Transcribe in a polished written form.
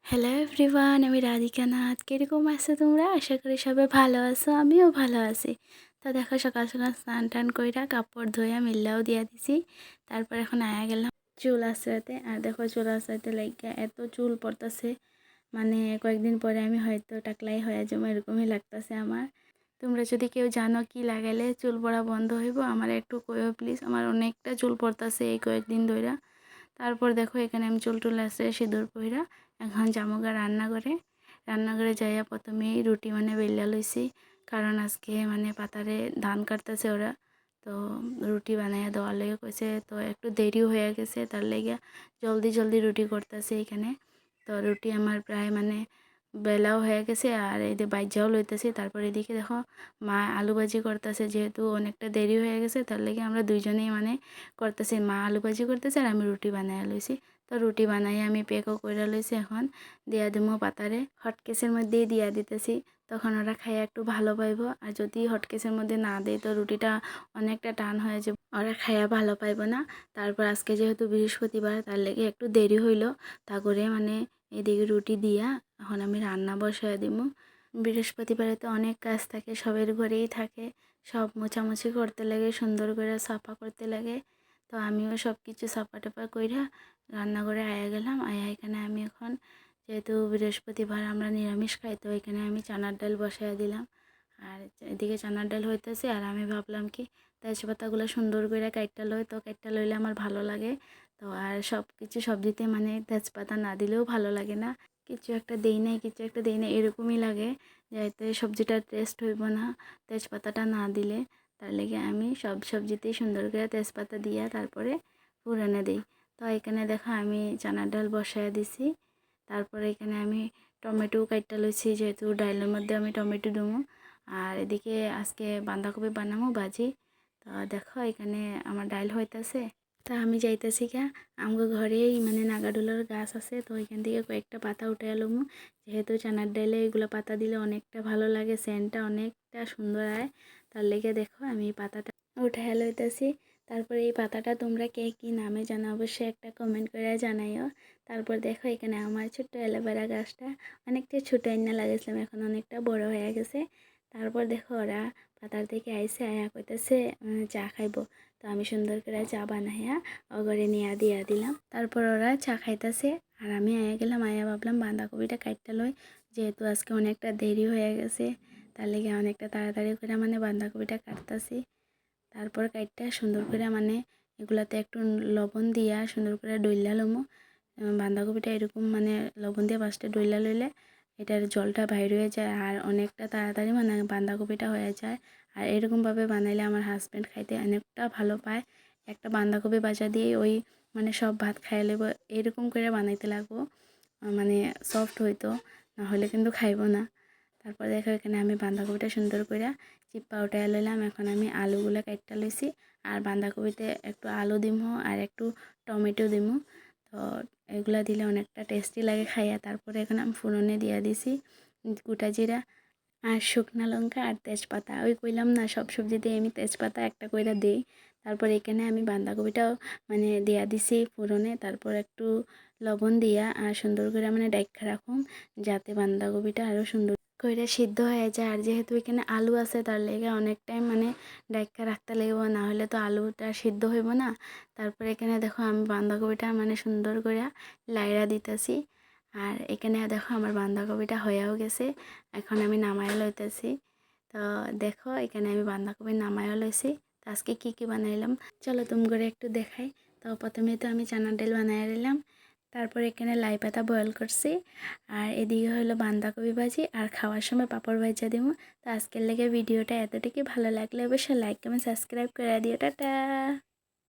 Hello everyone, আমি রাধিকা নাথ। কীরকম আছো তোমরা? আশা করি সবাই ভালো আছো, আমিও ভালো আছি। তো দেখো, সকাল সকাল স্নান টান কইরা কাপড় ধুইয়া মিল্লাও দিয়া দিছি। তারপর এখন আয়া গেলাম চুল আঁচড়াতে। আর দেখো, চুল আঁচড়াতে লাগিয়া এত চুল পড়তেছে, মানে কয়েকদিন পরে আমি হয়তো টাকলাই হয়ে যাবো, এরকমই লাগতেছে আমার। তোমরা যদি কেউ জানো কি লাগাইলে চুল পড়া বন্ধ হইব, আমার একটু কইও প্লিজ। আমার অনেকটা চুল পড়তেছে এই কয়েকদিন ধইরা। তারপর দেখো, এখানে আমি চুল টুল আছে সিঁদুর পইরা এখন জামুগা রান্নাঘরে যাইয়া প্রথমেই রুটি বেল্লা লইছি, কারণ আজকে পাতারে ধান কাটতেছে ওরা। তো রুটি বানাইয়া দেওয়ার লেগে কইছে, তো একটু দেরিও হয়ে গেছে, তার লেগে জলদি জলদি রুটি করতেছে এখানে। তো রুটি আমার প্রায় বেলাও হয়ে গেছে, আর এই যে বাইজাও লইতেছি। তারপর এদিকে দেখো, মা আলু ভাজি করতেছে, যেহেতু অনেকটা দেরি হয়ে গেছে তার লেগে আমরা দুইজনেই করতেছি। মা আলু ভাজি করতেছে আর আমি রুটি বানাইয়া লইছি। তো রুটি বানাই আমি পেকও করে লইছি, এখন দিয়া দিমো পাতারে। হটকেসের মধ্যেই দিয়া দিতেছি, তখন ওরা খাইয়া একটু ভালো পাইব। আর যদি হটকেসের মধ্যে না দেয় তো রুটিটা অনেকটা টান হয়ে যাবে, ওরা খাইয়া ভালো পাইব না। তারপর আজকে যেহেতু বৃহস্পতিবার, তার লেগে একটু দেরি হইল। তা করে এদিকে রুটি দিয়া এখন আমি রান্না বসায় দিব। বৃহস্পতিবারে তো অনেক কাজ থাকে, সবের ঘরেই থাকে। সব মোছামুছি করতে লাগে, সুন্দর করে সাফা করতে লাগে। তো আমিও সব কিছু সাফা টাফা কইরা রান্নাঘরে আয়া গেলাম। এখানে আমি এখন, যেহেতু বৃহস্পতিবার আমরা নিরামিষ খাই, তো এখানে আমি চানার ডাল বসায় দিলাম। আর এদিকে চানার ডাল হইতেছে, আর আমি ভাবলাম কি তেজপাতাগুলো সুন্দর করে কাইটটা লই, তো কাইটটা লইলে আমার ভালো লাগে। তো আর সব কিছু সবজিতে তেজপাতা না দিলেও ভালো লাগে না। কিছু একটা দেই নাই এরকমই লাগে, যাতে সবজিটার টেস্ট হইব না তেজপাতাটা না দিলে। তার লেগে আমি সব সবজিতেই সুন্দর করে তেজপাতা দিয়া তারপরে ফুরানে দিই। তো এখানে দেখো, আমি চানার ডাল বসায় দিছি। তারপরে এখানে আমি টমেটো কাইটটা লইছি, যেহেতু ডালের মধ্যে আমি টমেটো দেবো। আর এদিকে আজকে বাঁধাকপি বানাবো ভাজি। তো দেখো, এখানে আমার ডাল হইতাছে। তা আমি যাইতেছি গা, আমগো ঘরেই নাগাডুলার গাছ আছে, তো ওইখান থেকে কয়েকটা পাতা উঠে এলাম। যেহেতু চানার ডালে এগুলো পাতা দিলে অনেকটা ভালো লাগে, সেন্টটা অনেকটা সুন্দর হয়। তার লেগে দেখো, আমি এই পাতাটা উঠে লইতেছি। তারপরে এই পাতাটা তোমরা কে কী নামে জানো অবশ্যই একটা কমেন্ট করে জানাইও। তারপর দেখো, এখানে আমার ছোট্ট অ্যালোভেরা গাছটা অনেকটা ছোটো এনে লাগাইছিলাম, এখন অনেকটা বড় হয়ে গেছে। তারপর দেখো, ওরা পাতার থেকে আইসে আয়া কইতেছে চা খাইব। তো আমি সুন্দর করে চা বানাইয়া অগরে নিয়ে দিয়া দিলাম। তারপর ওরা চা খাইতেছে, আর আমি আয়া গেলাম। ভাবলাম বাঁধাকপিটা কাটতে লই, যেহেতু আজকে অনেকটা দেরি হয়ে গেছে, তার লেগে অনেকটা তাড়াতাড়ি করে বাঁধাকপিটা কাটতেছি। তারপর কাটটা সুন্দর করে এগুলাতে একটু লবণ দিয়া সুন্দর করে ডইলা লমো। বাঁধাকপিটা এরকম লবণ দিয়ে ফার্স্টে ডইলা লইলে এটার জলটা বাইর হয়ে যায়, আর অনেকটা তাড়াতাড়ি বাঁধাকপিটা হয়ে যায়। আর এরকমভাবে বানাইলে আমার হাজব্যান্ড খাইতে অনেকটা ভালো পায়। একটা বাঁধাকপি ভাজা দিয়ে ওই সব ভাত খাইয়ে লেব, এরকম করে বানাইতে লাগবো, সফট হইতো, না হলে কিন্তু খাইব না। তারপর দেখো, এখানে আমি বাঁধাকপিটা সুন্দর করে চিপ্পা উঠাই লইলাম। এখন আমি আলুগুলো কাটটা লইছি, আর বাঁধাকপিতে একটু আলু দিমু আর একটু টমেটো দিমু। তো এগুলা দিলে অনেকটা টেস্টি লাগে খাইয়া। তারপরে এখন আমি ফোড়নে দিয়া দিছি গোটা জিরা আর শুকনা লঙ্কা আর তেজপাতা। ওই কইলাম না, সব সবজিতে আমি তেজপাতা একটা কইরা দিই। তারপর এখানে আমি বাঁধাকপিটাও দিয়া দিছি ফোড়নে। তারপর একটু লবণ দিয়া আর সুন্দর করে ডাইখা রাখুন, যাতে বাঁধাকপিটা আরও সুন্দর করে সিদ্ধ হয়ে যায়। আর যেহেতু এখানে আলু আছে, তার লেগে অনেক টাইম ডাইখা রাখতে লাগবে, না হলে তো আলুটা সিদ্ধ হইব না। তারপর এখানে দেখো, আমি বাঁধাকপিটা সুন্দর করে লাইড়া দিতেছি। আর এখানে দেখো, আমার বাঁধাকপিটা হয়েও গেছে, এখন আমি নামায় লইতেছি। তো দেখো, এখানে আমি বাঁধাকপি নামায়ও লইছি। তো আজকে কী কী বানাইলাম চলো তুমি করে একটু দেখাই। তো প্রথমে তো আমি চানার ডাল বানাই নিলাম, তারপর এখানে লাই পাতা বয়েল করছি, আর এদিকে হলো বাঁধাকপি ভাজি, আর খাওয়ার সময় পাঁপড় ভাজা দিব। তো আজকের লেগে ভিডিওটা এতটুকুই। ভালো লাগলে অবশ্যই লাইক কমেন্ট সাবস্ক্রাইব করে দিও। টাটা।